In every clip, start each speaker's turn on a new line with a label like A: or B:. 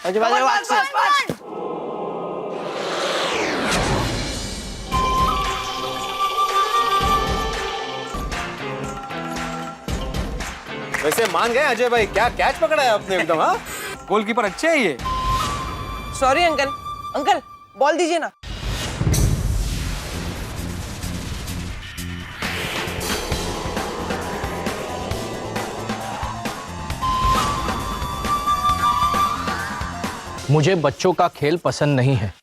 A: अजय भाई
B: वैसे मान गए अजय भाई, क्या कैच पकड़ा है आपने एकदम। हाँ, गोलकीपर अच्छे है ये।
A: सॉरी अंकल, अंकल बॉल दीजिए ना।
C: मुझे बच्चों का खेल पसंद नहीं है।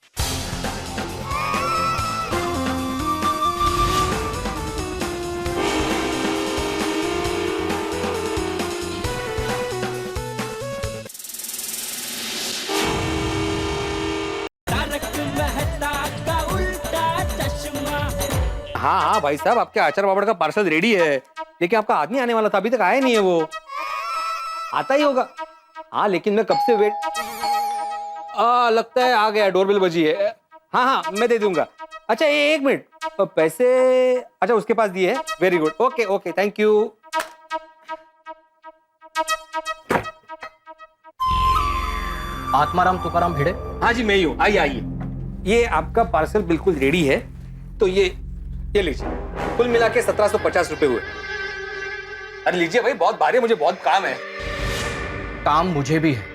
B: हाँ हाँ भाई साहब, आपके आचार पापड़ का पार्सल रेडी है, लेकिन आपका आदमी आने वाला था, अभी तक आया नहीं है। वो आता ही होगा। हाँ लेकिन मैं कब से वेट, लगता है आ गया, डोरबेल बजी है। हाँ हाँ मैं दे दूंगा। अच्छा ये एक मिनट, पैसे अच्छा उसके पास दिए हैं। Very good, okay okay thank you.
C: Atmaram Tukaram Bhide?
B: हाँ जी मैं ही हूँ, आइए आइए। ये आपका पार्सल बिल्कुल रेडी है, तो ये लीजिए। कुल मिला के 1750 रुपए हुए। अरे लीजिए भाई, बहुत भारी है, मुझे बहुत काम है।
C: काम मुझे भी है।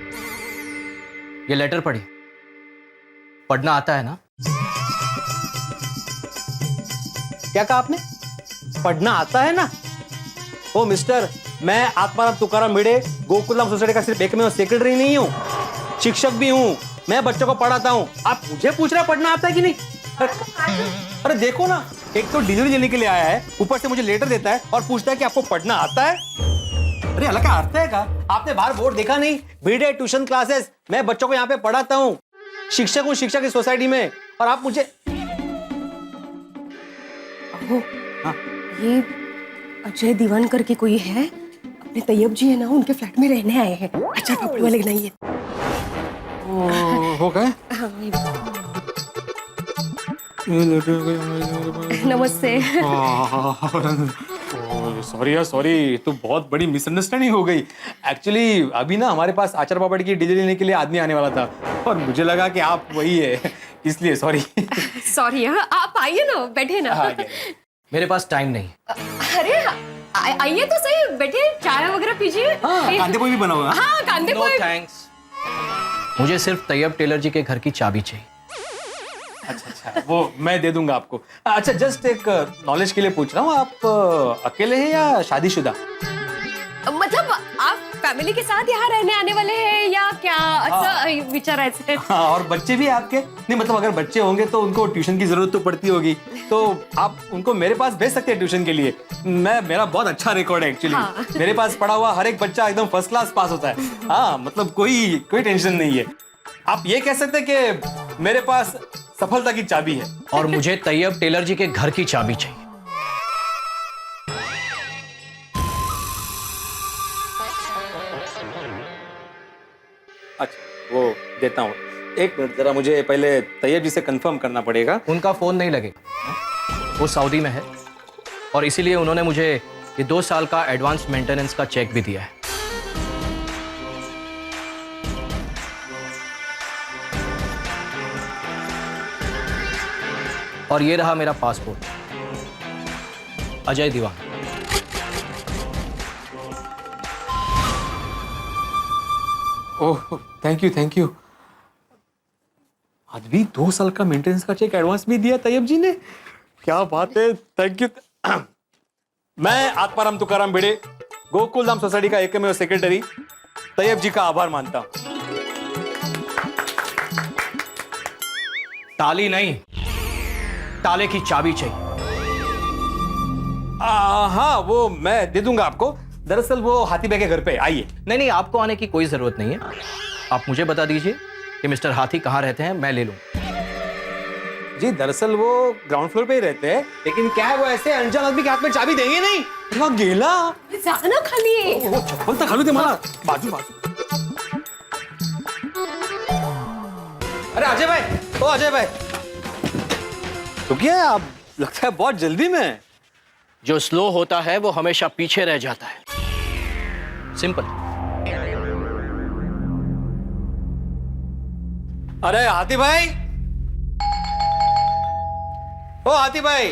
C: ये लेटर पढ़िए। पढ़ना आता है ना?
B: क्या कहा आपने? पढ़ना आता है ना? ओ मिस्टर, मैं आत्माराम तुकाराम भिड़े गोकुलधाम सोसाइटी का सिर्फ एकमेव सेक्रेटरी नहीं हूँ, शिक्षक भी हूँ। मैं बच्चों को पढ़ाता हूँ। आप मुझे पूछ रहे हैं पढ़ना आता है कि नहीं? अरे देखो ना, एक तो डिलीवरी देने के लिए आया है, ऊपर से मुझे लेटर देता है और पूछता है कि आपको पढ़ना आता है। अरे अलग का अर्थ है का? आपने बाहर बोर्ड देखा नहीं? भिड़े ट्यूशन क्लासेस, मैं बच्चों को यहाँ पे पढ़ाता हूँ, शिक्षक हूँ शिक्षक की सोसाइटी में, और आप मुझे।
D: हाँ। ये अजय दीवान करके कोई है, अपने तैयब जी है ना, उनके फ्लैट में रहने आए हैं। अच्छा पापड़ वाले नहीं है।
B: हो गए?
D: नमस्ते।
B: सॉरी यार सॉरी, तो बहुत बड़ी मिसअंडरस्टैंडिंग हो गई। एक्चुअली अभी ना हमारे पास आचार पापड़ की डिलीवरी लेने के लिए आदमी आने वाला था, और मुझे लगा कि आप वही है, इसलिए सॉरी।
D: सॉरी, आप आइए ना, बैठे ना।
C: मेरे पास टाइम नहीं।
D: अरे आइए तो सही, बैठे, चाय वगैरह पीजिए।
B: कांदे पोई भी बना हुआ।
D: हाँ कांदे
C: नो
D: पोई।
C: थैंक्स। मुझे सिर्फ तैयब टेलर जी के घर की चाबी चाहिए।
B: अच्छा, वो मैं दे दूंगा आपको। अच्छा जस्ट एक नॉलेज के लिए पूछ रहा हूँ, आप अकेले हैं या शादीशुदा?
D: मतलब आप फैमिली के साथ यहाँ रहने आने वाले हैं या क्या? अच्छा विचारायचं।
B: हाँ, और बच्चे भी आपके? नहीं मतलब अगर बच्चे होंगे तो उनको ट्यूशन की जरूरत तो पड़ती होगी, तो आप उनको मेरे पास भेज सकते हैं ट्यूशन के लिए। मेरा बहुत अच्छा रिकॉर्ड है एक्चुअली। हाँ। मेरे पास पढ़ा हुआ हर एक बच्चा एकदम फर्स्ट क्लास पास होता है। हाँ मतलब कोई टेंशन नहीं है। आप ये कह सकते हैं कि मेरे पास सफलता की चाबी है।
C: और मुझे तैयब टेलर जी के घर की चाबी चाहिए।
B: अच्छा वो देता हूँ, एक मिनट जरा, मुझे पहले तैयब जी से कंफर्म करना पड़ेगा।
C: उनका फोन नहीं लगेगा, वो सऊदी में है, और इसीलिए उन्होंने मुझे ये 2 साल का एडवांस मेंटेनेंस का चेक भी दिया है। और ये रहा मेरा passport, Ajay Dewan.
B: Oh thank you. आदमी 2 साल का मेंटेनेंस का चेक एडवांस भी दिया तैयब जी ने, क्या बात है, थैंक यू। मैं आत्माराम तुकाराम भिड़े गोकुलधाम सोसाइटी का एकमेव सेक्रेटरी तैयब जी का आभार मानता हूं।
C: ताली नहीं, ताले की चाबी चाहिए।
B: हाँ वो मैं दे दूंगा आपको। दरअसल वो हाथी भाई के घर पे, आइए।
C: नहीं, आपको आने की कोई जरूरत नहीं है। आप मुझे बता दीजिए कि मिस्टर हाथी कहाँ रहते हैं, मैं ले लूं।
B: जी दरअसल वो ग्राउंड फ्लोर पे ही रहते हैं, लेकिन क्या है वो ऐसे अनजान आदमी के हाथ में चाबी देंगे नहीं। वो गेला
D: जाना खाली।
B: वो चप्पल तो खालू थे मला बाजू। अरे अजय भाई, ओ अजय भाई, तो क्या आप लगता है बहुत जल्दी में।
C: जो स्लो होता है वो हमेशा पीछे रह जाता है, सिंपल।
B: अरे हाथी भाई, ओ हाथी भाई।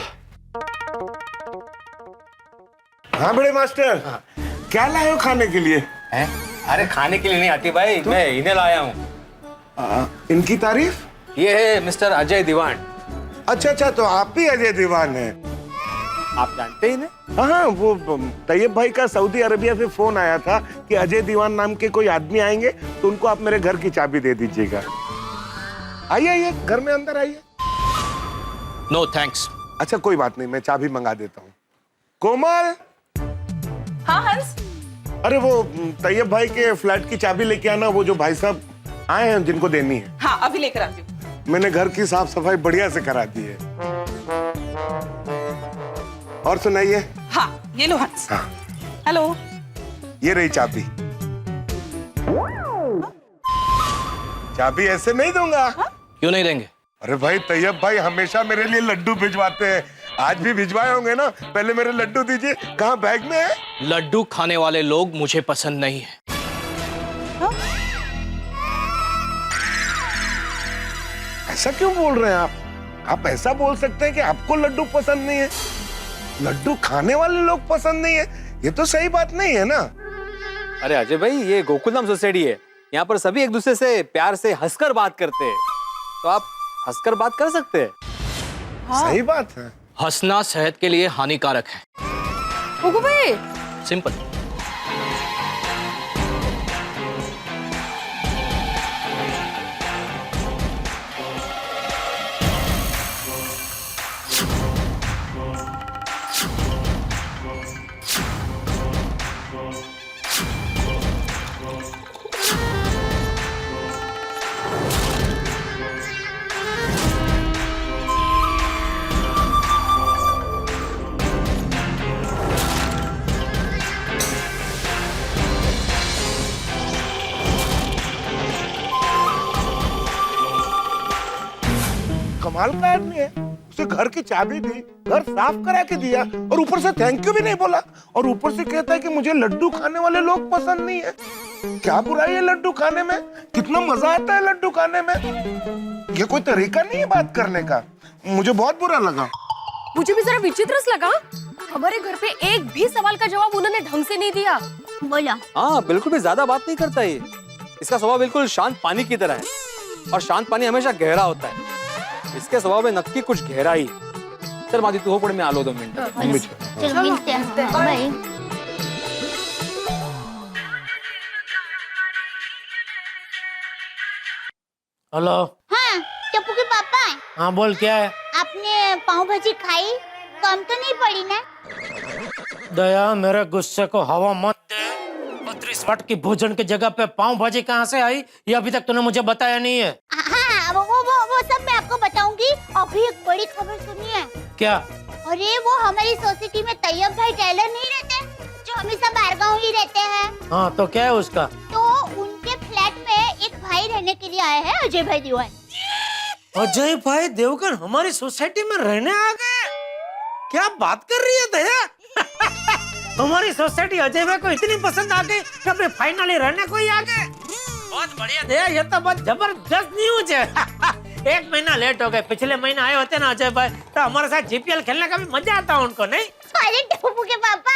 E: हाँ बड़े मास्टर, क्या लाए हो खाने के लिए?
B: हैं? अरे खाने के लिए नहीं हाथी भाई, मैं इन्हें लाया हूँ।
E: इनकी तारीफ?
B: ये है मिस्टर अजय दीवान।
E: अच्छा अच्छा, तो आप भी अजय दीवान हैं?
B: आप जानते ही इन्हें?
E: हाँ, वो तैयब भाई का सऊदी अरबिया से फोन आया था कि अजय दीवान नाम के कोई आदमी आएंगे, तो उनको आप मेरे घर की चाबी दे दीजिएगा। आइए आइए, घर में अंदर आइए।
C: No thanks.
E: अच्छा कोई बात नहीं, मैं चाबी मंगा देता हूँ। कोमल।
A: हाँ हंस।
E: अरे वो तैयब भाई के फ्लैट की चाबी लेके आना, वो जो भाई साहब आए हैं जिनको देनी है।
A: हाँ अभी लेकर आती हूँ।
E: मैंने घर की साफ सफाई बढ़िया से करा दी है। और सुनाइए।
A: हाँ ये लो हंस।
E: हाँ।
A: हेलो।
E: ये रही चाबी। चाबी ऐसे नहीं दूंगा।
C: क्यों नहीं देंगे?
E: अरे भाई तैयब भाई हमेशा मेरे लिए लड्डू भिजवाते हैं, आज भी भिजवाए होंगे ना। पहले मेरे लड्डू दीजिए। कहाँ बैग में है?
C: लड्डू खाने वाले लोग मुझे पसंद नहीं है।
E: ऐसा क्यों बोल रहे हैं आप? आप ऐसा बोल सकते हैं कि आपको लड्डू पसंद नहीं है, लड्डू खाने वाले लोग पसंद नहीं है। ये तो सही बात नहीं है ना।
B: अरे अजय भाई, ये गोकुलधाम सोसाइटी है, यहाँ पर सभी एक दूसरे से प्यार से हंसकर बात करते हैं, तो आप हंसकर बात कर सकते हैं।
E: सही बात है।
C: हंसना सेहत के लिए हानिकारक है।
D: ओगो भाई,
C: सिंपल।
E: कमाल का आदमी है, उसे घर की चाबी दी, घर साफ करा के दिया, और ऊपर से थैंक यू भी नहीं बोला, और ऊपर से कहता है कि मुझे लड्डू खाने वाले लोग पसंद नहीं है। क्या बुराई है लड्डू खाने में? कितना मजा आता है लड्डू खाने में। ये कोई तरीका नहीं है बात करने का। मुझे बहुत बुरा लगा।
D: मुझे भी जरा विचित्र लगा। हमारे घर पे एक भी सवाल का जवाब उन्होंने ढंग से नहीं दिया। बोला
B: हाँ, बिल्कुल भी ज्यादा बात नहीं करता ये। इसका स्वभाव बिल्कुल शांत पानी की तरह है, और शांत पानी हमेशा गहरा होता है। इसके स्वभाव में नक्की कुछ गहराई है। चल मादी, तू हो पड़े, मैं आलो 2 मिनट।
F: चलो मिलते हैं। बाय।
G: हेलो।
F: हाँ टप्पू के पापा,
G: हाँ बोल, क्या है?
F: आपने पाव भाजी खाई? कम तो नहीं पड़ी ना?
G: दया, मेरे गुस्से को हवा मत दे। 32 वाट की भोजन की जगह पे पाव भाजी कहाँ से आई, ये अभी तक तूने मुझे बताया नहीं है।
F: हाँ वो सब मैं आपको बताऊंगी। अभी एक बड़ी खबर सुनिए।
G: क्या?
F: अरे वो हमारी सोसाइटी में तैयब भाई टेलर नहीं रहते, जो हमेशा बाहरगांव ही रहते हैं।
G: हाँ तो क्या है उसका?
F: तो उनके फ्लैट में एक भाई रहने के लिए आए हैं, अजय भाई दीवान।
G: अजय भाई देवगन हमारी सोसाइटी में रहने आ गए? क्या बात कर रही है दया? हमारी सोसाइटी अजय भाई को इतनी पसंद आ गई कि अभी फाइनली रहने को ही आ गए। बहुत बढ़िया दया, ये तो बहुत जबरदस्त न्यूज है। 1 महीना लेट हो गए। पिछले महीने आए होते ना अजय भाई, तो हमारे साथ जीपीएल खेलने का भी मजा आता उनको, नहीं?
F: अरे टप्पू के पापा,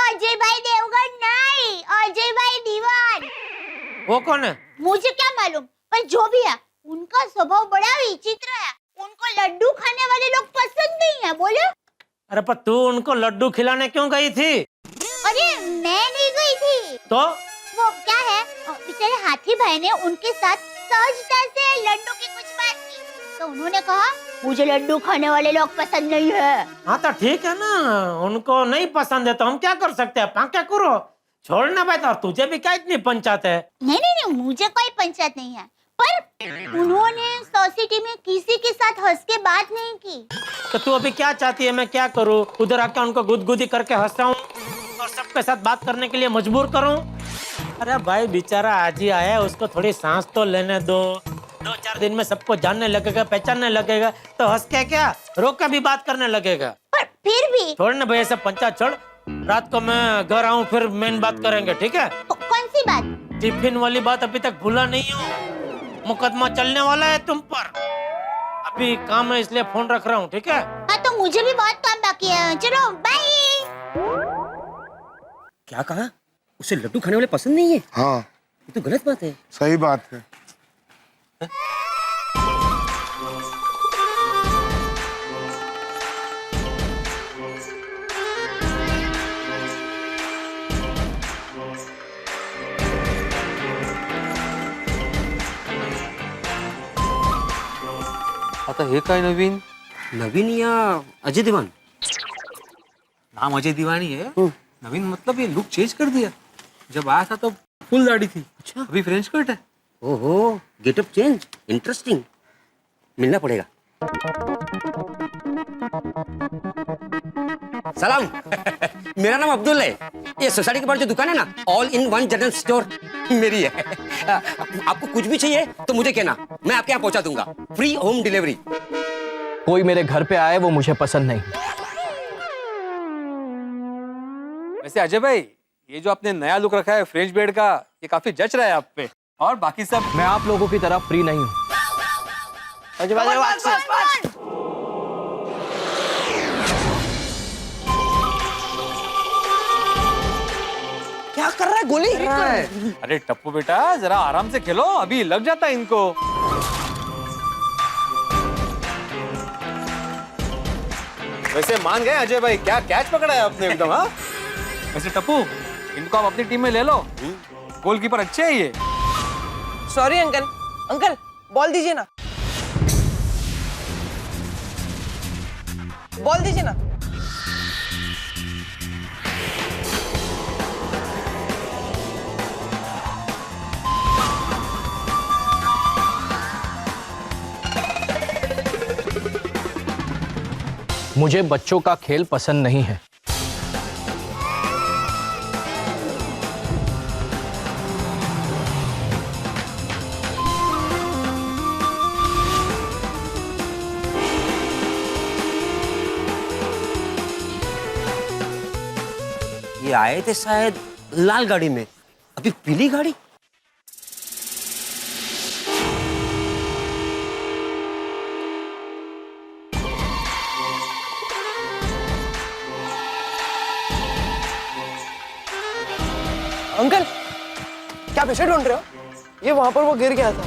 F: अजय भाई देवगन नहीं, अजय भाई दीवान।
G: वो कौन है?
F: मुझे क्या मालूम, पर जो भी है उनका स्वभाव बड़ा विचित्र है। उनको लड्डू खाने वाले लोग पसंद नहीं है। बोलो।
G: अरे पर तू उनको लड्डू खिलाने क्यों गई थी?
F: अरे मैं नहीं गई थी।
G: तो
F: वो क्या है, बेचारे हाथी भाई ने उनके साथ सहजता से लड्डू की कुछ बात की, तो उन्होंने कहा मुझे लड्डू खाने वाले लोग पसंद नहीं है।
G: हाँ तो ठीक है ना, उनको नहीं पसंद है तो हम क्या कर सकते हैं? क्या करो, छोड़ना भाई। तो तुझे भी क्या इतनी पंचायत है?
F: नहीं, मुझे कोई पंचायत नहीं है, पर उन्होंने सोसाइटी में किसी के साथ हंस के बात नहीं की।
G: तो तू अभी क्या चाहती है मैं क्या करूँ? उधर आके उनको गुदगुदी करके हंसाऊं और सबके साथ बात करने के लिए मजबूर करूं? अरे भाई बेचारा आज ही आया है, उसको थोड़ी सांस तो लेने दो। 2-4 दिन में सबको जानने लगेगा, पहचानने लगेगा, तो हंस के क्या रोक के भी बात करने लगेगा।
F: पर फिर भी
G: छोड़ ना भैया, सब पंचायत छोड़। रात को मैं घर आऊँ फिर मेन बात करेंगे, ठीक है?
F: कौन सी बात?
G: टिफिन वाली बात अभी तक भूला नहीं हूँ। मुकदमा चलने वाला है तुम पर। अभी काम है इसलिए फोन रख रहा हूँ, ठीक है?
F: हाँ तो मुझे भी बहुत काम बाकी है, चलो बाय।
H: क्या कहा? उसे लड्डू खाने वाले पसंद नहीं है?
E: हाँ
H: ये तो गलत बात है।
E: सही बात है।
B: आता हे काय नवीन?
H: नवीन या अजय देवान?
B: नाम अजय दीवानी है। नवीन मतलब ये लुक चेंज कर दिया। जब आया था तो फुल दाढ़ी थी,
H: अच्छा।
B: अभी फ्रेंच कट है।
H: ओहो, गेटअप चेंज, इंटरेस्टिंग। मिलना पड़ेगा। सलाम। मेरा नाम अब्दुल है। ये सोसाइटी के बाहर जो दुकान है ना, all in one general store, मेरी है। आपको कुछ भी चाहिए तो मुझे कहना, मैं आपके यहाँ पहुंचा दूंगा। Free home delivery.
C: कोई मेरे घर पे आए वो मुझे पसंद नहीं।
B: वैसे अजय भाई, ये जो आपने नया लुक रखा है फ्रेंच बियर्ड का, ये काफी जच रहा है आप पे। और बाकी सब
C: मैं आप लोगों की तरह फ्री नहीं हूँ।
A: क्या कर रहा है? गोली
B: अरे टप्पू बेटा, जरा आराम से खेलो, अभी लग जाता है इनको। वैसे मान गए अजय भाई, क्या कैच पकड़ा है आपने एकदम। हाँ वैसे टप्पू, इनको आप अपनी टीम में ले लो। गोलकीपर अच्छे है ये।
A: Sorry uncle. अंकल बॉल दीजिए ना, बॉल दीजिए ना।
C: मुझे बच्चों का खेल पसंद नहीं है।
H: ये आए थे शायद लाल गाड़ी में, अभी पीली गाड़ी।
A: अंकल क्या पैसे ढूंढ रहे हो? ये वहां पर वो गिर गया था।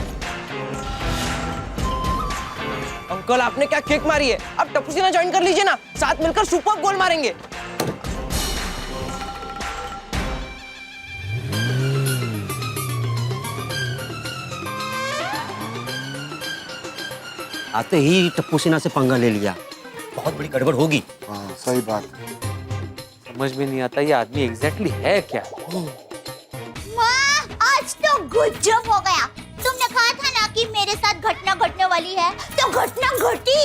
A: अंकल आपने क्या किक मारी है? अब टप्पू सिन्हा ज्वाइन कर लीजिए ना, साथ मिलकर सुपर गोल मारेंगे।
H: आते ही टप्पू सिन्हा से पंगा ले लिया, बहुत बड़ी गड़बड़ होगी।
E: हाँ सही बात है।
B: समझ में नहीं आता ये आदमी एग्जैक्टली है क्या।
F: माँ, आज तो गजब हो गया। तुमने कहा था ना कि मेरे साथ घटना घटने वाली है, तो घटना घटी।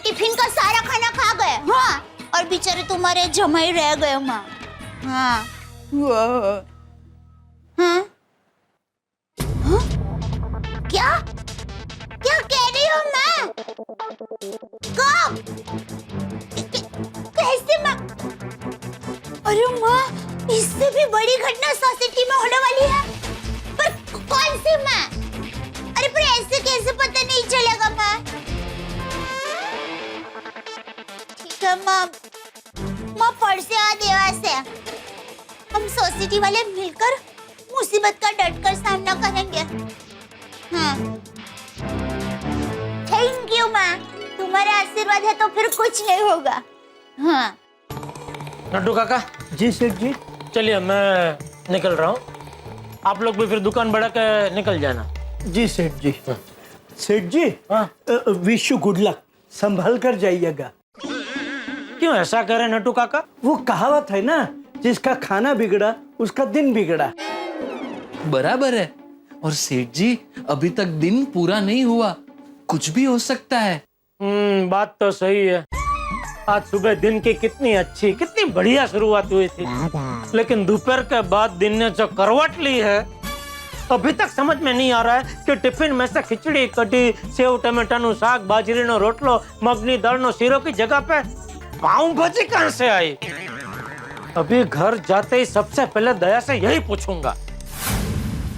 F: टिफिन का सारा खाना खा गए। हाँ, और बेचारे तुम्हारे जमाई रह गए माँ। हाँ हाँ हाँ? क्या क्या कह रही हो माँ? कब? कैसे माँ? अरे माँ, इससे भी बड़ी घटना सोसाइटी में होने वाली है। पर कौन सी माँ? अरे पर ऐसे कैसे पता नहीं चलेगा माँ? ठीक है माँ, माँ पढ़ से आ देवा से हम सोसाइटी वाले मिलकर मुसीबत का डटकर सामना करेंगे। हाँ, थैंक यू माँ, तुम्हारा आशीर्वाद है तो फिर कुछ नहीं होगा। हाँ
G: लड्डू काका।
I: जी सेठ जी।
G: चलिए मैं निकल रहा हूँ, आप लोग भी फिर दुकान बढ़ा के निकल जाना।
I: जी सेठ जी। सेठ जी,
G: हाँ।
I: विश यू गुड लक, संभल कर जाइएगा।
G: क्यों ऐसा कह रहे नट्टू काका?
I: वो कहावत है ना, जिसका खाना बिगड़ा उसका दिन बिगड़ा।
J: बराबर है। और सेठ जी, अभी तक दिन पूरा नहीं हुआ, कुछ भी हो सकता है।
G: बात तो सही है। आज सुबह दिन की कितनी अच्छी, कितनी बढ़िया शुरुआत हुई थी, लेकिन दोपहर के बाद दिन ने जो करवट ली है, अभी तक समझ में नहीं आ रहा है कि टिफिन में से खिचड़ी, कढ़ी, सेव टमाटर नु शाक, बाजरी नो रोटलो, मगनी दाल नो सीरो की जगह पे पाव भाजी कहां से आई? अभी घर जाते ही सबसे पहले दया से यही पूछूंगा।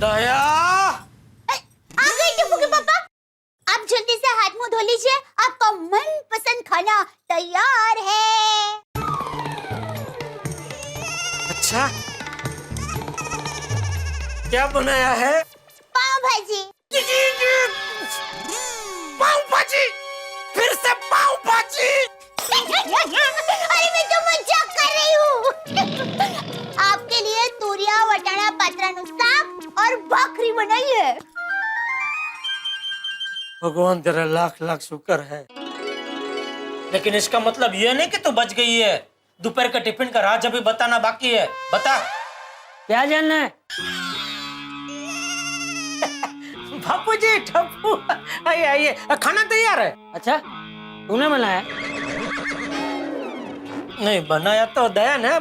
G: दया,
F: आ गए टप्पू के पापा। आप जल्दी से हाथ मुंह धो लीजिए, आपका मनपसंद खाना तैयार है।
G: अच्छा, क्या बनाया है?
F: पाव भाजी।
G: पाव भाजी, फिर से पाव भाजी।
F: अरे मैं तो मजाक कर रही हूँ। आपके लिए तूरिया वटाणा पात्रानु साग और भाकरी बनाई है।
G: भगवान तेरा लाख लाख शुक्र है। लेकिन इसका मतलब ये नहीं कि तू बच गई है। दोपहर का टिफिन का राज अभी बताना बाकी है। बता, क्या जानना है? बापू जी, ठप्पू, आइए आइए, खाना तैयार है। अच्छा, तूने बनाया? नहीं, बनाया तो दया ने।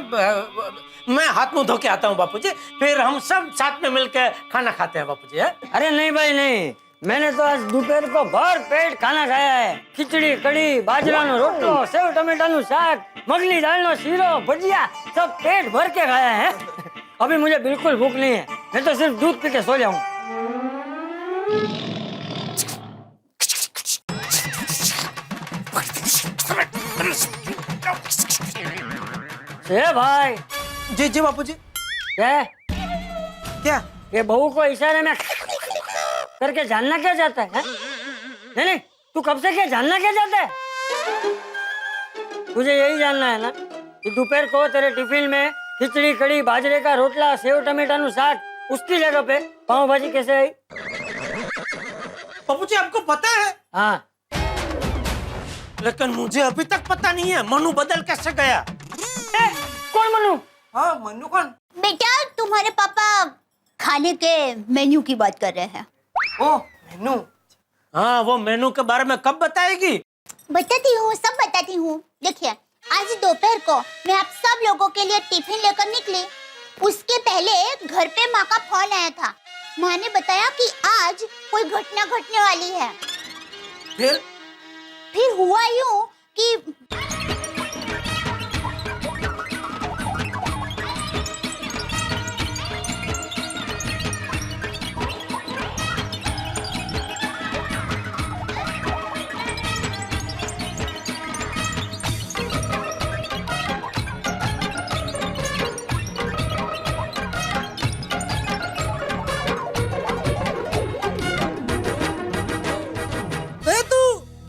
G: मैं हाथ मुंह धो के आता हूँ बापू जी, फिर हम सब साथ में मिलकर खाना खाते हैं बापू जी।
K: अरे नहीं भाई नहीं, मैंने तो आज दोपहर को भर पेट खाना खाया है। खिचड़ी, कड़ी, बाजरानो रोटलो, सेव टमेटानु साग, मगली दालनो शीरो, भजिया, सब पेट भर के खाया है। अभी मुझे बिल्कुल भूख नहीं है, मैं तो सिर्फ दूध पी के सो जाऊं। भाई
G: जी जी बापू जी।
K: क्या
G: क्या?
K: ये बहू को इशारे में करके जानना क्या चाहता है? नहीं नहीं, तू कब से क्या जानना क्या चाहता है? तुझे यही जानना है ना कि दोपहर को तेरे टिफिन में खिचड़ी, कड़ी, बाजरे का रोटला, सेव टमेटानु साग, उसकी जगह पे पाव भाजी कैसे आई?
G: बापू जी, आपको पता है?
K: हाँ,
G: लेकिन मुझे अभी तक पता नहीं है मनु बदल कैसे गया।
K: कौन मनु?
G: हाँ, मनु कौन?
F: बेटा, तुम्हारे पापा खाने के मेन्यू की बात कर रहे हैं।
G: ओ मेनू। हाँ, वो मेनू के बारे में कब बताएगी?
F: बताती हूँ, सब बताती हूँ। देखिए, आज दोपहर को मैं आप सब लोगों के लिए टिफिन लेकर निकली। उसके पहले घर पे माँ का फोन आया था। माँ ने बताया कि आज कोई घटना घटने वाली है। फिर हुआ यूँ कि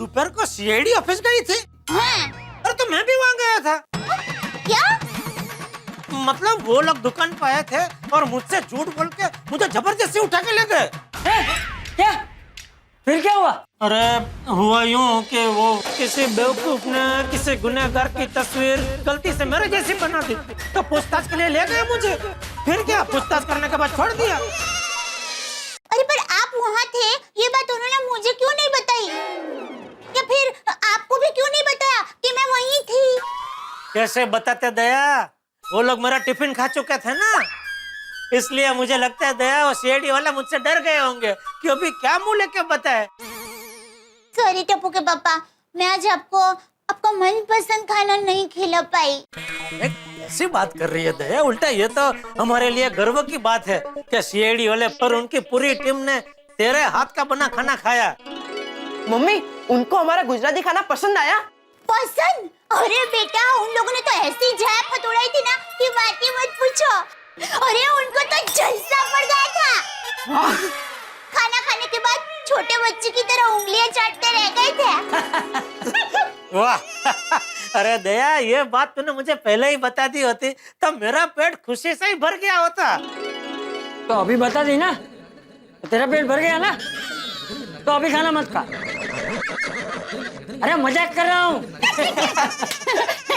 G: दोपहर को सीआईडी ऑफिस गई थी?
F: हाँ।
G: अरे तो मैं भी वहाँ गया था।
F: क्या?
G: मतलब वो लोग दुकान पे आए थे और मुझसे झूठ बोल के मुझे जबरदस्ती उठा के ले गए।
K: क्या? फिर क्या हुआ?
G: अरे हुआ यूँ कि वो किसी बेवकूफ ने किसी गुनहगार की तस्वीर गलती से मेरे जैसी बना दी, तो पूछताछ के लिए ले गए मुझे। फिर क्या, पूछताछ करने के बाद छोड़ दिया।
F: अरे पर आप वहाँ थे, ये बात उन्होंने मुझे क्यों नहीं बताई? या फिर आपको भी क्यों नहीं बताया कि मैं वहीं थी?
G: कैसे बताते दया? वो लोग मेरा टिफिन खा चुके थे ना, इसलिए मुझे लगता है दया और सीआईडी वाला मुझसे डर गए होंगे कि अभी क्या मुंह लेके बताए।
F: सॉरी टप्पू के पापा, मैं आज आपको आपका मनपसंद खाना नहीं खिला पाई।
G: ऐसी बात कर रही है दया, उल्टा ये तो हमारे लिए गर्व की बात है कि सीआईडी वाले पर उनकी पूरी टीम ने तेरे हाथ का बना खाना खाया।
A: मम्मी, उनको हमारा गुजराती खाना पसंद आया?
F: पसंद? अरे बेटा, उन लोगों ने तो ऐसी झाप हथौड़ाई थी ना कि बात ही मत पूछो। अरे उनको तो जलसा पड़ गया था। खाना खाने के बाद छोटे बच्चे की तरह उंगलियां चाटते रह गए थे।
G: वाह, अरे दया, ये बात तूने मुझे पहले ही बता दी होती तो मेरा पेट खुशी से ही भर गया होता।
K: तो अभी बता दी ना, तेरा पेट भर गया ना, तो अभी खाना मत खा। अरे मजाक कर रहा हूँ।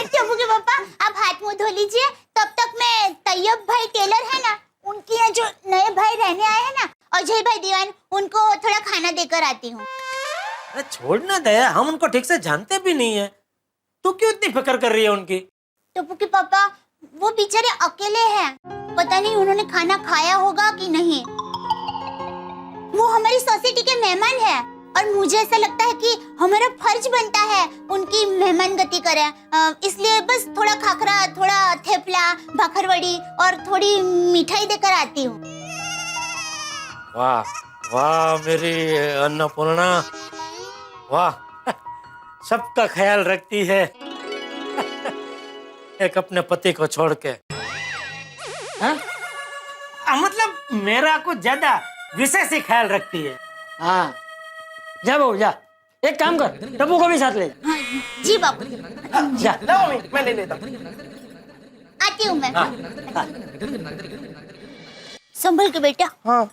F: टप्पू के पापा, आप हाथ मुंह धो लीजिए, तब तक मैं तैयब भाई टेलर है ना, उनके यहाँ जो नए भाई रहने आए हैं ना, अजय भाई दीवान, उनको थोड़ा खाना देकर आती हूँ।
G: अरे छोड़ ना दया, हम उनको ठीक से जानते भी नहीं है, तू क्यों इतनी फिक्र कर रही है उनकी?
F: टप्पू के पापा, वो बेचारे अकेले हैं, पता नहीं उन्होंने खाना खाया होगा कि नहीं। वो हमारी सोसाइटी के मेहमान हैं, और मुझे ऐसा लगता है कि हमारा फर्ज बनता है उनकी मेहमान गति करें। इसलिए बस थोड़ा खाखरा, थोड़ा थेपला, भाखरवड़ी और थोड़ी मिठाई देकर आती हूँ।
G: वाह वाह मेरी अन्नपूर्णा, वाह सबका ख्याल रखती है एक अपने पति को छोड़ के। हाँ? मतलब मेरा कुछ ज्यादा विशेष ही ख्याल रखती है।
K: हाँ जा बहू जा, एक काम कर, टप्पू को भी साथ ले जा।
F: हाँ, जी बाबू,
K: जा।
A: लाओ मम्मी, मैं ले लेता हूँ।
F: आती हूँ मैं। संभल के बेटा।
A: हाँ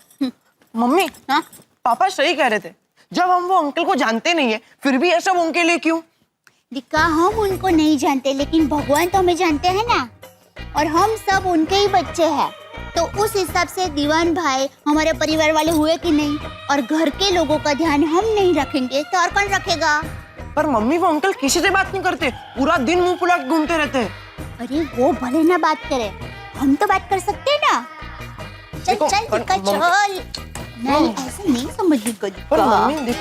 A: मम्मी,
F: हाँ?
A: पापा सही कह रहे थे। जब हम वो अंकल को जानते नहीं है, फिर भी ये सब उनके लिए क्यों?
F: दिक्का, हम उनको नहीं जानते, लेकिन भगवान तो हमें जानते हैं ना, और हम सब उनके ही बच्चे हैं। तो उस हिसाब से दीवान भाई हमारे परिवार वाले हुए कि नहीं, और घर के लोगों का ध्यान हम नहीं रखेंगे तो और कौन रखेगा?
A: पर मम्मी, वो अंकल किसी से बात नहीं करते, पूरा दिन मुंह फुला के घूमते रहते हैं।
F: अरे वो भले ना बात करे, हम तो बात कर सकते हैं ना। चल
A: देखो,
F: चल दिक्का, चल। नहीं, ऐसे नहीं समझी
A: पर
F: दिक्का।
A: मम्मी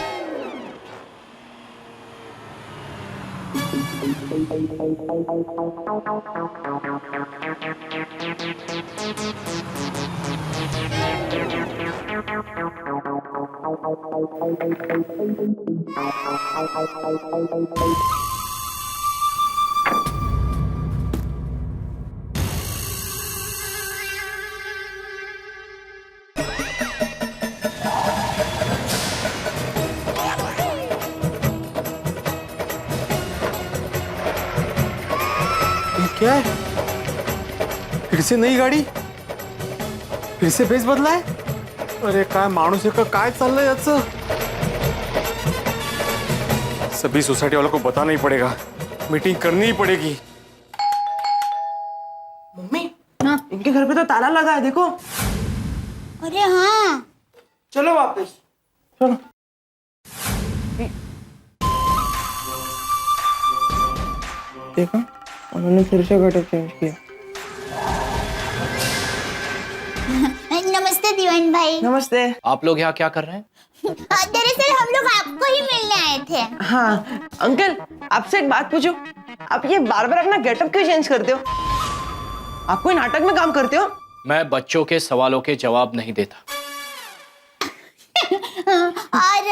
B: क्या है? फिर से नई गाडी, फिर से बेस बदलाय. अरे काय माणूस आहे का, काय चाललंय याचं? सभी सोसाइटी वालों को बताना ही पड़ेगा, मीटिंग करनी ही पड़ेगी.
A: मम्मी, इनके घर पे तो ताला लगा है, देखो.
F: अरे हाँ,
A: चलो वापस, चलो. देखा, उन्होंने फिर से घटक चेंज किया.
F: नमस्ते दीवान भाई।
A: नमस्ते.
C: आप लोग यहाँ क्या कर रहे हैं?
F: दरअसल हम लोग आपको ही मिलने आए थे।
A: हाँ अंकल, आपसे एक बात पूछूं, आप ये बार बार अपना गेटअप क्यों चेंज करते हो? आप कोई नाटक में काम करते हो?
C: मैं बच्चों के सवालों के जवाब नहीं देता।
F: और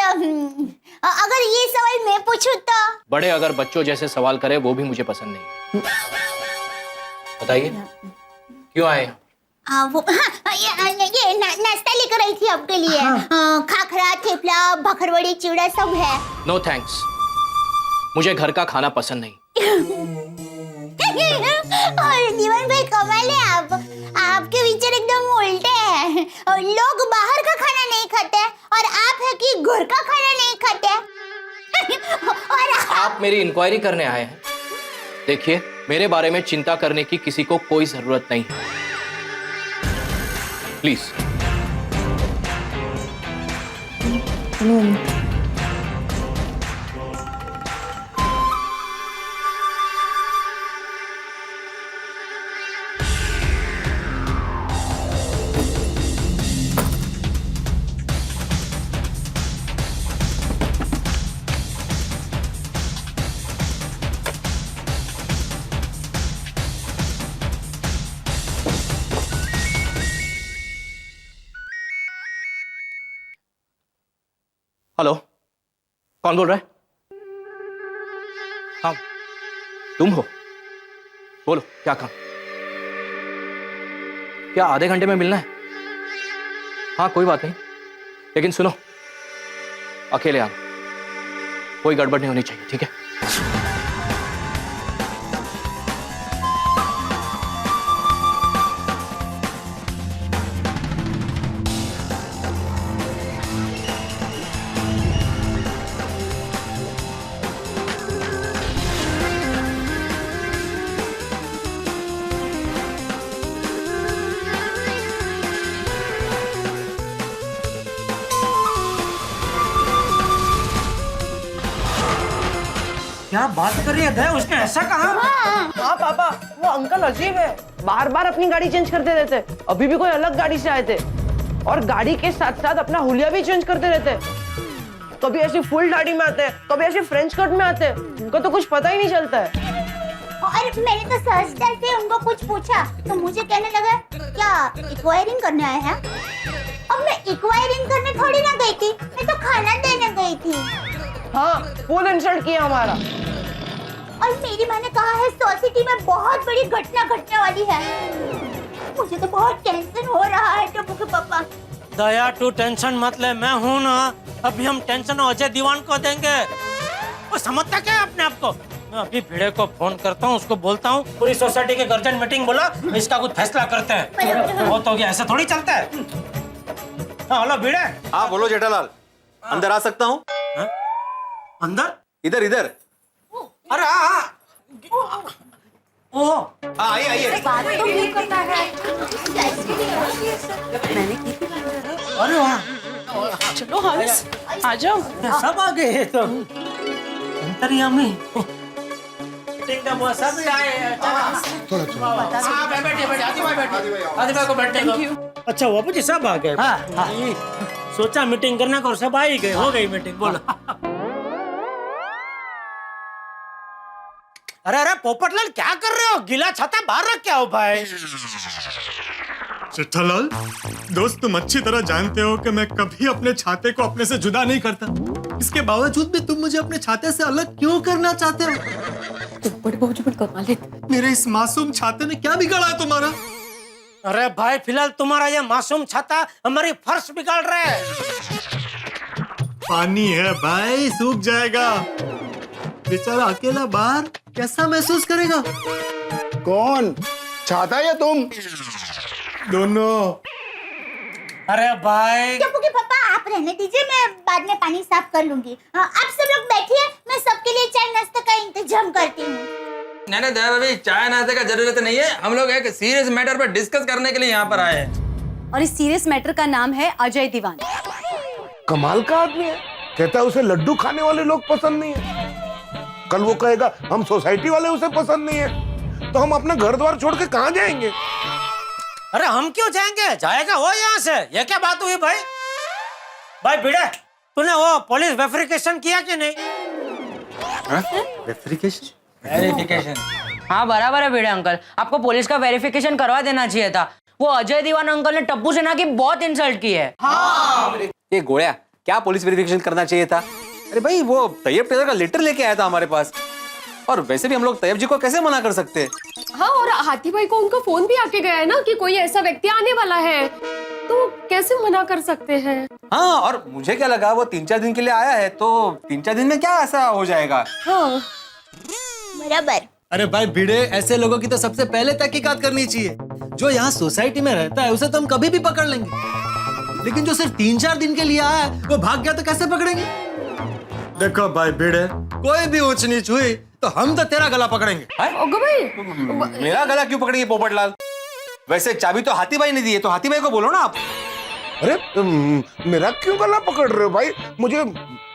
F: अगर ये सवाल मैं पूछूं तो?
C: बड़े अगर बच्चों जैसे सवाल करे वो भी मुझे पसंद नहीं। बताइए क्यों आए?
F: वो ये नाश्ता लेकर आई थी आपके लिए। खाखरा, थेपला, भाखरवड़ी, चिवड़ा सब है।
C: नो थैंक्स, मुझे घर का खाना पसंद नहीं।
F: और दीवान भाई कमाल है आप, आपके विचार एकदम उल्टे हैं। लोग बाहर का खाना नहीं खाते और आप है कि घर का खाना नहीं खाते। और
C: आप मेरी इंक्वायरी करने आए हैं? देखिए, मेरे बारे में चिंता करने की किसी को कोई जरूरत नहीं है, प्लीज। हेलो, कौन बोल रहा है? हाँ, तुम हो? बोलो, क्या काम? क्या आधे घंटे में मिलना है? हाँ, कोई बात नहीं, लेकिन सुनो, अकेले आना, कोई गड़बड़ नहीं होनी चाहिए, ठीक है?
G: क्या बात कर रही है दया, उसने ऐसा कहा?
A: हाँ पापा, वो अंकल अजीब है, बार बार अपनी गाड़ी चेंज करते रहते. अभी भी कोई अलग गाड़ी से आए थे, और गाड़ी के साथ साथ अपना हुलिया भी चेंज करते रहते. कभी ऐसी फुल दाढ़ी में आते हैं, कभी ऐसी फ्रेंच कट में आते हैं। उनका तो कुछ पता ही नहीं चलता है।
F: और मैंने तो सहजता से उनको कुछ पूछा तो मुझे कहने लगा क्या इक्वायरिंग करने आए हैं। अब मैं इक्वायरिंग करने थोड़ी ना गई थी, मैं तो खाना देने गई थी।
A: हाँ, फुल इंसल्ट किया हमारा।
F: और मेरी माँ ने कहा है सोसाइटी में बहुत बड़ी घटना घटने वाली है। मुझे तो बहुत टेंशन हो रहा है टप्पू के पापा।
G: दया तू टेंशन मत ले, मैं हूँ ना। अभी हम टेंशन अजय दीवान को देंगे। वो समझता क्या है अपने आप को। मैं अभी भिड़े को फोन करता हूँ, उसको बोलता हूँ पूरी सोसाइटी के गर्जन मीटिंग बोला, इसका कुछ फैसला करते हैं। बहुत हो गया, ऐसा थोड़ी चलता है। हाँ हेलो भिड़े।
B: हाँ बोलो जेठालाल, अंदर आ सकता हूँ?
G: अंदर?
B: इधर इधर।
G: अरे हाँ। ओह
B: आइए आइए।
D: बात तो नहीं करता है।
G: अरे वाह,
A: चलो हंस, आ जाओ।
G: सब आ गए तो अंतर्यामी। सब आए। अच्छा बाबू जी सब आ गए। सोचा मीटिंग करने को, सब आ ही गए। हो गई मीटिंग, बोलो। अरे अरे पोपटलाल क्या कर रहे हो? गीला छाता बाहर रख के आओ भाई।
L: जेठालाल दोस्त, तुम अच्छी तरह जानते हो कि मैं कभी अपने छाते को अपने से जुदा नहीं करता। इसके बावजूद भी तुम मुझे अपने छाते से अलग क्यों करना चाहते हो?
D: बड़े बाबूजी पर कमाल है।
L: मेरे इस मासूम छाते ने क्या बिगाड़ा है तुम्हारा?
G: अरे भाई फिलहाल तुम्हारा ये मासूम छाता हमारी फर्श बिगाड़ रहा है।
L: पानी है भाई, सूख जाएगा। बेचारा अकेला बाहर कैसा महसूस करेगा?
E: कौन, छाता या तुम?
L: दोनों।
G: अरे भाई
F: टप्पू के पापा आप रहने दीजिए, मैं बाद में पानी साफ कर लूंगी। आप सब लोग बैठिए, मैं सबके लिए चाय नाश्ता का इंतजाम करती हूँ।
M: नहीं दया भाभी, चाय नाश्ते का जरूरत नहीं है। हम लोग एक सीरियस मैटर पर डिस्कस करने के लिए यहाँ पर आए हैं।
N: और इस सीरियस मैटर का नाम है अजय दीवान।
E: कमाल का आदमी है, कहता है उसे लड्डू खाने वाले लोग पसंद नहीं है। कल वो कहेगा हम सोसाइटी वाले उसे पसंद नहीं है, तो हम अपना घर द्वार छोड़ के कहाँ जाएंगे?
G: अरे हम क्यों जाएंगे, जाएगा वो यहाँ से। ये क्या बात हुई भाई? भाई भिड़े, तूने वो पुलिस वेरिफिकेशन किया कि नहीं?
M: वेरिफिकेशन?
A: हाँ बराबर है भिड़े अंकल, आपको पुलिस का वेरिफिकेशन करवा देना चाहिए था। वो अजय दीवान अंकल ने टप्पू सेना की बहुत इंसल्ट की है।
B: ये गोया, क्या पुलिस वेरिफिकेशन करना चाहिए था? अरे भाई वो तैयब टेलर का लेटर लेके आया था हमारे पास, और वैसे भी हम लोग तैयब जी को कैसे मना कर सकते हैं?
D: हाँ, और हाथी भाई को उनका फोन भी आके गया है ना कि कोई ऐसा व्यक्ति आने वाला है, तो कैसे मना कर सकते हैं?
B: हाँ, और मुझे क्या लगा वो 3-4 दिन के लिए आया है, तो 3-4 दिन में क्या ऐसा हो जाएगा?
D: हाँ
F: बराबर।
I: अरे भाई भिड़े, ऐसे लोगों की तो सबसे पहले तहकीकात करनी चाहिए। जो यहाँ सोसाइटी में रहता है उसे तो हम कभी भी पकड़ लेंगे, लेकिन जो सिर्फ 3-4 दिन के लिए आया है वो भाग गया तो कैसे पकड़ेंगे? देखो भाई भिड़े, कोई भी ऊंच नीच हुई तो हम तो तेरा गला पकड़ेंगे।
B: मेरा गला क्यों पकड़ेंगे पोपटलाल? वैसे चाबी तो हाथी भाई ने दी है, तो हाथी भाई को बोलो ना आप।
E: अरे मेरा क्यों गला पकड़ रहे हो भाई? मुझे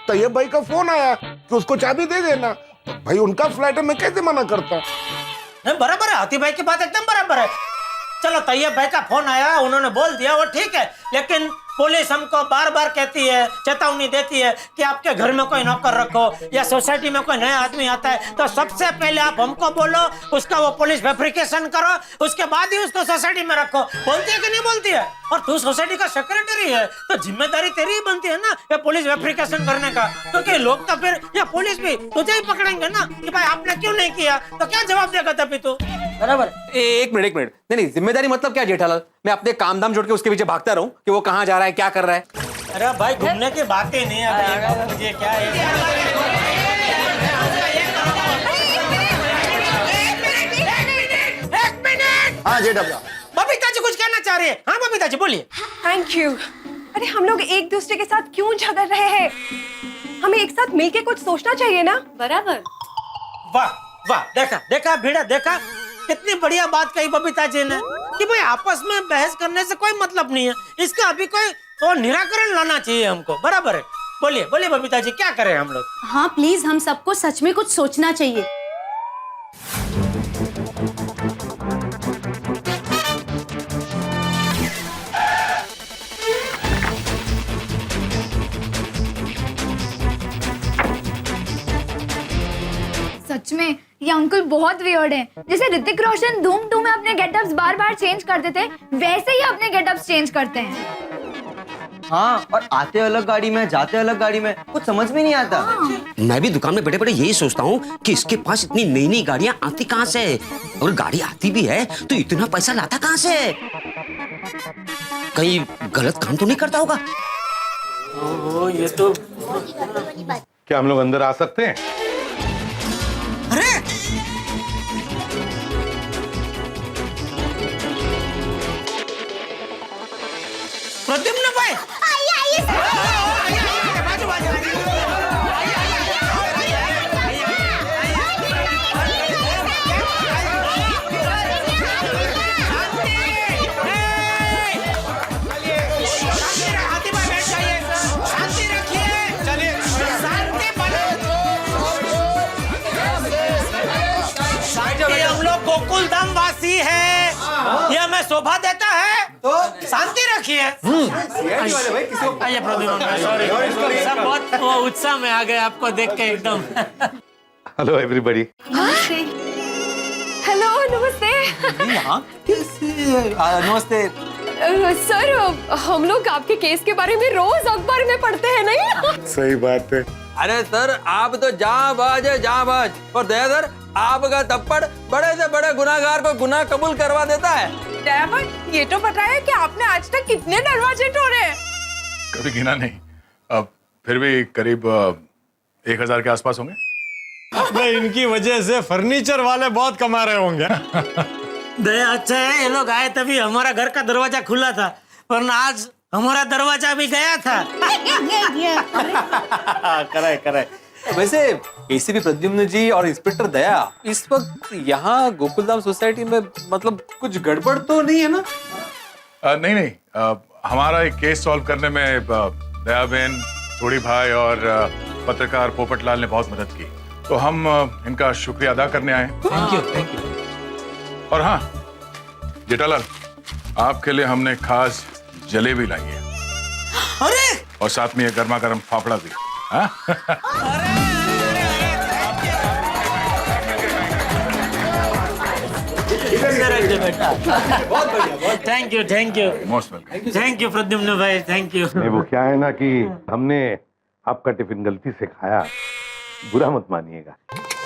E: तैयब भाई का फोन आया कि उसको चाबी दे देना। तो भाई उनका फ्लैट है, मैं कैसे मना करता?
G: नहीं बराबर है, हाथी भाई की बात एकदम बराबर है। चलो तैयब भाई का फोन आया, उन्होंने बोल दिया, वो ठीक है। लेकिन पुलिस हमको बार बार कहती है, चेतावनी देती है कि आपके घर में कोई नौकर रखो या सोसाइटी में कोई नया आदमी आता है तो सबसे पहले आप हमको बोलो, उसका वो पुलिस वेरिफिकेशन करो, उसके बाद ही उसको सोसाइटी में रखो। बोलती है कि नहीं बोलती है? और तू सोसाइटी का सेक्रेटरी है तो जिम्मेदारी तेरी ही बनती है ना ये पुलिस वेरिफिकेशन करने का, क्योंकि लोग तो फिर या पुलिस भी तुझे ही पकड़ेंगे ना कि भाई आपने क्यों नहीं किया, तो क्या जवाब देगा तभी तू? बराबर।
B: एक मिनट नहीं, जिम्मेदारी मतलब क्या जेठालाल? मैं अपने काम धाम छोड़ के उसके पीछे भागता रहूं कि वो कहाँ जा रहा है, क्या कर रहा है?
G: अरे भाई घूमने की बातें नहीं है, मुझे क्या है।
E: हाँ जेठा,
G: बबीता जी कुछ कहना चाह रही है। हाँ बबीता जी बोलिए।
D: Thank you. अरे हम लोग एक दूसरे के साथ क्यों झगड़ रहे हैं? हमें एक साथ मिलके कुछ सोचना चाहिए ना।
N: बराबर।
G: वाह वाह, देखा देखा भिड़ा, देखा कितनी बढ़िया बात कही बबीता जी ने कि भाई आपस में बहस करने से कोई मतलब नहीं है, इसका अभी कोई तो निराकरण लाना चाहिए हमको। बराबर है, बोलिए बोलिए बबीता जी, क्या करें हम लोग?
N: हाँ प्लीज, हम सबको सच में कुछ सोचना चाहिए।
F: सच में ये अंकल बहुत वियर्ड हैं। जैसे ऋतिक रोशन धूम 2 में अपने गेटअप्स बार-बार चेंज करते थे, वैसे ही अपने गेटअप्स चेंज करते हैं।
A: हाँ, और आते अलग गाड़ी में जाते अलग गाड़ी में, कुछ समझ में नहीं आता।
H: मैं भी दुकान में बैठे-बैठे यही सोचता हूँ कि इसके पास इतनी नई-नई गाड़ियाँ आती कहाँ से, और गाड़ी आती भी है तो इतना पैसा लाता कहाँ से? कहीं गलत काम तो नहीं करता होगा?
G: ये तो
E: क्या हम लोग अंदर आ सकते हैं?
G: अरे प्रद्युम्न भाई, हम लोग गोकुल धाम वासी है, ये हमें शोभा देता है तो शांति रखिए। आइए प्रद्युम्न भाई, सॉरी, सब बहुत वो उत्साह में आ गए आपको देख के एकदम।
E: Hello everybody.
D: हेलो, नमस्ते।
B: नमस्ते।
D: सर, हम लोग आपके केस के बारे में रोज अखबार में पढ़ते हैं, नहीं?
E: सही बात है।
M: अरे सर, आप तो जाबाज है, जाबाज। और दया सर, आपका थप्पड़ बड़े से बड़े गुनाहगार को गुनाह कबूल करवा देता है।
D: दया भाई, ये तो पता है कि आपने आज तक कितने दरवाजे तोड़े?
O: कभी गिना नहीं, अब फिर भी करीब 1000 के आसपास होंगे।
L: अबे इनकी वजह से फर्नीचर वाले बहुत कमा रहे होंगे।
G: दया, अच्छा है ये लोग आए तभी हमारा घर का दरवाजा खुला था, वरना आज हमारा दरवाजा भी गया था।
B: करे। वैसे एसीपी प्रद्युम्न जी और इंस्पेक्टर दया इस वक्त यहाँ गोकुलधाम सोसाइटी में मतलब कुछ गड़बड़ तो नहीं है ना?
O: नहीं, हमारा एक केस सॉल्व करने में दया बहन, थोड़ी भाई और पत्रकार पोपटलाल ने बहुत मदद की, तो हम इनका शुक्रिया अदा करने आए।
B: Thank you.
O: और हाँ जेठालाल, आपके लिए हमने खास जलेबी लाई है।
G: अरे,
O: और साथ में ये गर्मा गर्म फाफड़ा भी। हाँ?
G: Thank you
O: most welcome.
G: Thank you Pradyumna भाई, थैंक यू।
E: नहीं, वो क्या है ना कि हमने आपका टिफिन गलती से खाया, बुरा मत मानिएगा।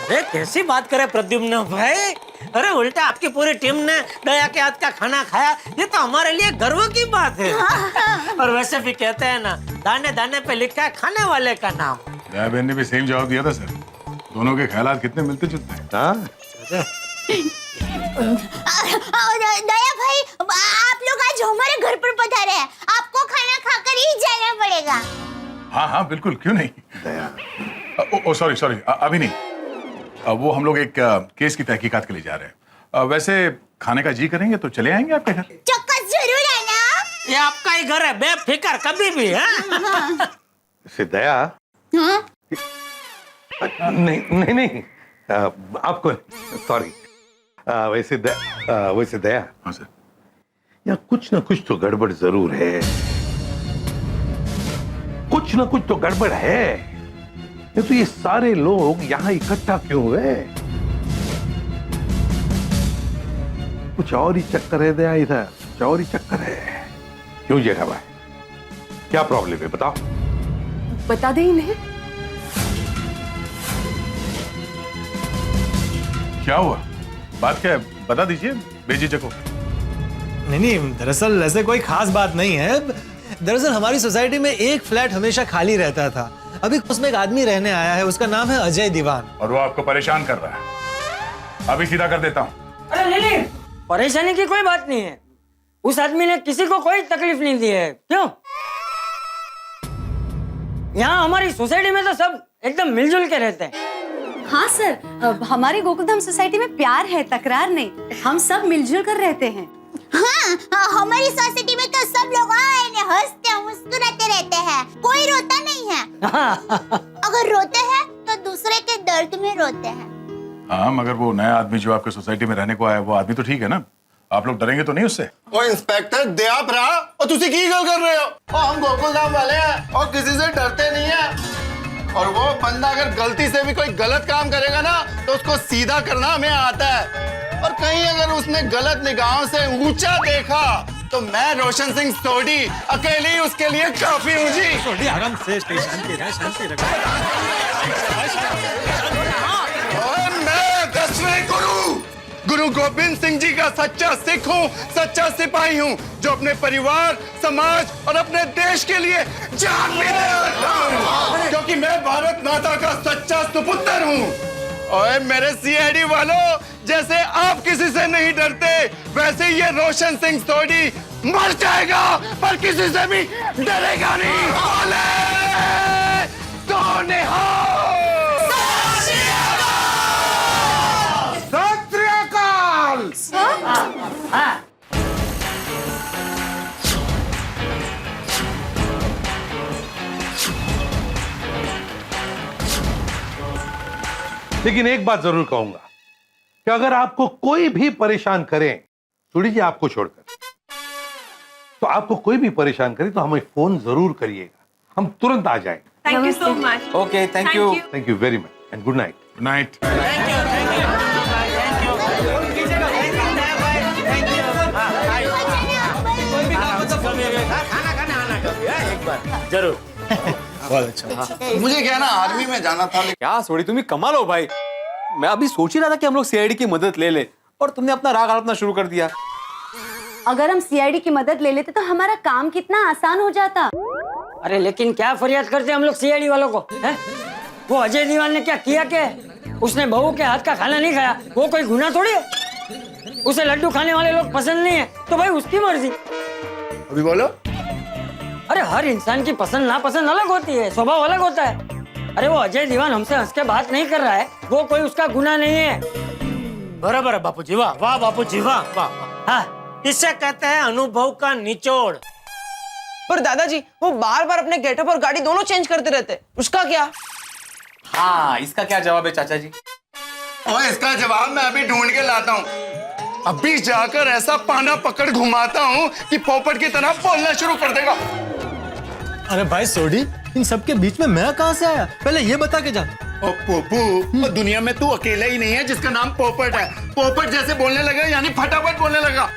G: अरे कैसी बात करे प्रद्युम्न भाई, अरे उल्टा आपकी पूरी टीम ने दया के हाथ का खाना खाया, ये तो हमारे लिए गर्व की बात है। और वैसे भी कहते हैं ना, दाने दाने पे लिखा है खाने वाले का नाम।
O: दया बहन ने भी सेम जवाब दिया था सर। दोनों के ख्यालात कितने मिलते जुलते हैं।
F: दया भाई, आप लोग आज हमारे घर पर पधारे हैं, आपको खाना खाकर ही जाना पड़ेगा।
O: हाँ बिल्कुल, क्यों नहीं। दया सॉरी, अभी नहीं। वो हम लोग एक केस की तहकीकात के लिए जा रहे हैं। वैसे खाने का जी करेंगे तो चले आएंगे आपके घर।
F: चौकस जरूर है ना।
G: ये आपका ही घर है, बेफिक्र कभी भी है।
E: दया, नहीं, आपको सॉरी। वैसे दया,
O: हाँ सर,
E: यहाँ कुछ ना कुछ तो गड़बड़ जरूर है। कुछ ना कुछ तो गड़बड़ है। तो ये सारे लोग यहाँ इकट्ठा क्यों हुए? कुछ और ही चक्कर है दया, इधर कुछ और ही चक्कर है। क्यों जेठा भाई, क्या प्रॉब्लम है बताओ?
D: बता दे इन्हें।
O: क्या हुआ, बात क्या है, बता दीजिए बेझिझक हो।
I: नहीं, दरअसल ऐसे कोई खास बात नहीं है। दरअसल हमारी सोसाइटी में एक फ्लैट हमेशा खाली रहता था। अभी उसमें एक आदमी रहने आया है, उसका नाम है अजय दीवान।
O: और वो आपको परेशान कर रहा है। अभी सीधा कर देता हूँ।
K: अरे नहीं, परेशानी की कोई बात नहीं है। उस आदमी ने किसी को कोई तकलीफ नहीं दी है। क्यों? यहाँ हमारी सोसाइटी में तो सब एकदम मिलजुल के रहते हैं।
N: हाँ सर, हमारी गोकुलधाम सोसाइटी में प्यार है, तकरार नहीं। हम सब मिलजुल कर रहते हैं।
F: हाँ, हमारी सोसाइटी में तो सब लोग हंसते मुस्कुराते रहते हैं, कोई रोता नहीं है। अगर रोते हैं तो दूसरे के दर्द में रोते हैं।
O: हाँ, मगर वो नया आदमी जो आपके सोसाइटी में रहने को आया, वो आदमी तो ठीक है ना? आप लोग डरेंगे तो नहीं उससे?
E: ओ इंस्पेक्टर दया भरा, और तुसी की गल कर रहे हो? हम गोकुलधाम वाले हैं और किसी से डरते नहीं है।
P: और वो बंदा अगर गलती से भी कोई गलत काम करेगा ना तो उसको सीधा करना हमें आता है। और कहीं अगर उसने गलत निगाहों से ऊंचा देखा तो मैं रोशन सिंह सोडी अकेले ही उसके लिए काफी हूँ जी।
G: सोडी आराम से शांति रह, शांति रख।
P: और मैं 10वें गुरु गोविंद सिंह जी का सच्चा सिख हूँ, सच्चा सिपाही हूँ, जो अपने परिवार, समाज और अपने देश के लिए जान भी देता हूँ, क्योंकि मैं भारत माता का सच्चा सुपुत्र हूँ। और मेरे सीआईडी वालों, जैसे आप किसी से नहीं डरते, वैसे ही ये रोशन सिंह सोडी मर जाएगा पर किसी से भी डरेगा नहीं। बोले तो निहाल।
E: सत श्री अकाल। लेकिन एक बात जरूर कहूंगा कि अगर आपको कोई भी परेशान करे, सोडी जी आपको छोड़कर, तो आपको कोई भी परेशान करे तो हमें फोन जरूर करिएगा, हम तुरंत आ जाएंगे।
A: Thank you so much.
B: Okay, thank you.
O: Thank you very much and good night. Good night.
G: जरूर।
P: मुझे क्या ना आर्मी में जाना था।
B: क्या सोडी, तुम ही कमाल हो भाई। मैं अभी सोच ही रहा था कि हम लोग सीआईडी की मदद ले ले, और तुमने अपना राग हड़पना शुरू कर दिया।
N: अगर हम सीआईडी की मदद ले लेते तो हमारा काम कितना आसान हो जाता।
K: अरे लेकिन क्या फरियाद करते हम लोग सीआईडी वालों को, हैं? वो अजय दीवान ने क्या किया के? उसने बहू के हाथ का खाना नहीं खाया, वो कोई गुनाह थोड़ी है। उसे लड्डू खाने वाले लोग पसंद नहीं है तो भाई उसकी मर्जी।
P: अभी बोलो।
K: अरे हर इंसान की पसंद नापसंद अलग होती है, स्वभाव अलग होता है। अरे वो अजय दीवान हमसे हंस के बात नहीं कर रहा है, वो कोई उसका गुनाह नहीं है।
G: बराबर है बापूजी, वाह वाह बापूजी, वाह वाह। हाँ, इसे कहते हैं अनुभव का निचोड़।
A: पर दादाजी वो बार बार अपने गेटअप और गाड़ी दोनों चेंज करते रहते, उसका क्या?
B: हाँ, इसका क्या जवाब है चाचा जी?
P: और इसका जवाब मैं अभी ढूंढ के लाता हूँ। अभी जाकर ऐसा पाना पकड़ घुमाता हूँ कि पोपट की तरह बोलना शुरू कर देगा।
I: अरे भाई सोडी, इन सबके बीच में मैं कहां से आया, पहले ये बता के जा।
P: ओ पोपू, दुनिया में तू अकेला ही नहीं है जिसका नाम पोपट है। पोपट जैसे बोलने लगा यानी फटाफट बोलने लगा।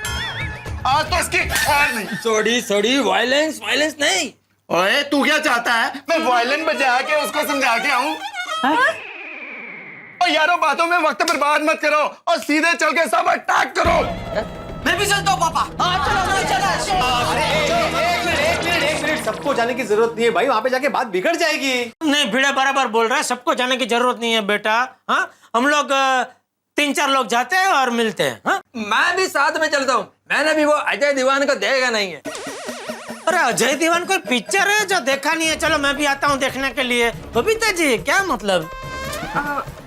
P: आज तो इसकी खैर नहीं।
M: सोडी वायलेंस नहीं।
P: ओए तू क्या चाहता है, मैं वायलिन बजा के उसको समझा के आऊं? और यारों बातों में वक्त बर्बाद मत करो और सीधे चल के सब अटैक करो।
M: मैं भी चलता हूँ पापा।
B: एक मिनट, सबको जाने की जरूरत नहीं है भाई, वहां पे जाके बात बिगड़ जाएगी।
G: नहीं, भिड़ा बराबर बोल रहा है, सबको जाने की जरूरत नहीं है बेटा। हाँ, हम लोग 3-4 लोग जाते हैं और मिलते हैं। हाँ?
M: मैं भी साथ में चलता हूँ। मैंने भी वो अजय दीवान को देखा नहीं है।
G: अरे अजय दीवान कोई पिक्चर है जो देखा नहीं है? चलो मैं भी आता हूँ देखने के लिए। बबीता जी क्या मतलब?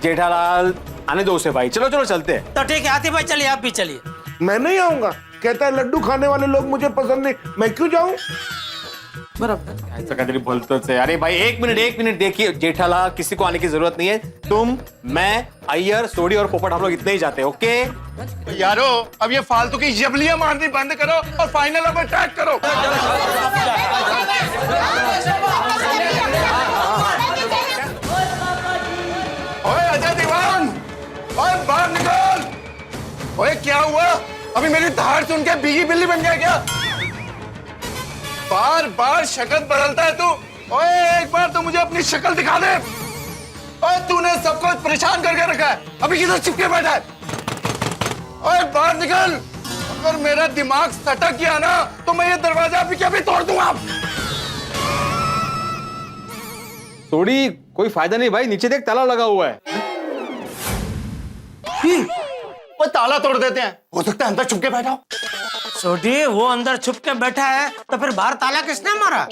B: जेठालाल आने दो उसे भाई, चलो चलो चलते हैं।
G: तो ठीक है आतिफ भाई, चलिए आप भी चलिए।
E: मैं नहीं आऊंगा, कहता है लड्डू खाने वाले लोग मुझे पसंद नहीं, मैं क्यों जाऊं?
B: ऐसा कहते बोलते थे। अरे भाई एक मिनट देखिए जेठालाल, किसी को आने की जरूरत नहीं है। तुम, मैं, अय्यर, सोडी और पोपट, हम लोग इतने ही जाते हैं। ओके
P: यारो, अब ये फालतू की जबलियां मारनी बंद करो और फाइनल अब अटैक करो। ओए अजय दीवान, ओए बाहर निकल। ओए क्या हुआ, अभी मेरी धार सुन के भीगी बिल्ली बन गया क्या? बार बार शक्ल बदलता है तू। ओए एक बार तो मुझे अपनी शक्ल दिखा दे। ओए तूने सबको परेशान करके रखा है, अभी किधर चिपके बैठा है? ओए बाहर निकल, अगर मेरा दिमाग सटक गया ना तो मैं ये दरवाजा अभी क्या भी तोड़ दूंगा।
B: सोडी कोई फायदा नहीं भाई, नीचे देख ताला लगा हुआ है।
P: वो ताला तोड़ देते हैं, हो सकता है अंदर छुप के बैठा हो।
G: सोडी वो अंदर छुप के बैठा है तो फिर बाहर ताला किसने मारा?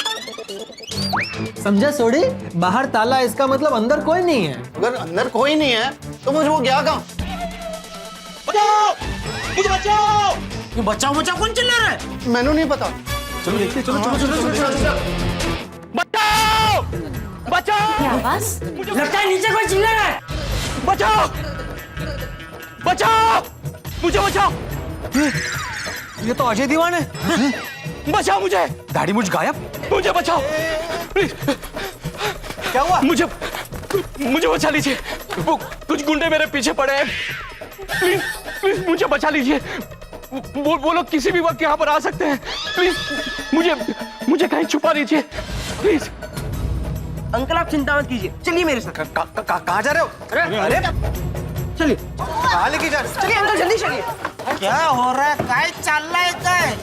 I: समझा सोडी, बाहर ताला इसका मतलब अंदर कोई नहीं है।
P: अगर अंदर कोई नहीं है तो मुझे वो गया कहाँ?
G: बचाओ, मुझे बचाओ। ये बचाओ बचाओ कौन चिल्ला रहा है?
P: मैंने नहीं पता।
B: चलो देखते, चलो चलो चलो चलो।
K: बचाओ बचाओ।
N: क्या आवाज?
K: लगता है नीचे कोई चिल्ला रहा है।
M: बचाओ बचाओ, मुझे बचाओ।
B: ये तो अजय दीवान है।
M: बचाओ मुझे।
B: दाढ़ी मुझ गायब।
M: मुझे बचाओ प्लीज।
B: क्या हुआ?
C: मुझे बचा लीजिए, वो कुछ गुंडे मेरे पीछे पड़े हैं। प्लीज प्लीज मुझे बचा लीजिए। वो लोग किसी भी वक्त यहाँ पर आ सकते हैं। प्लीज मुझे कहीं छुपा लीजिए प्लीज।
A: अंकल आप चिंता मत कीजिए, चलिए मेरे साथ।
B: कहाँ जा रहे हो? अरे
A: चलिए
B: कहाँ लेके जा रहे हो?
A: चलिए अंकल जल्दी चलिए।
G: क्या हो रहा है? काय चाललाय काय?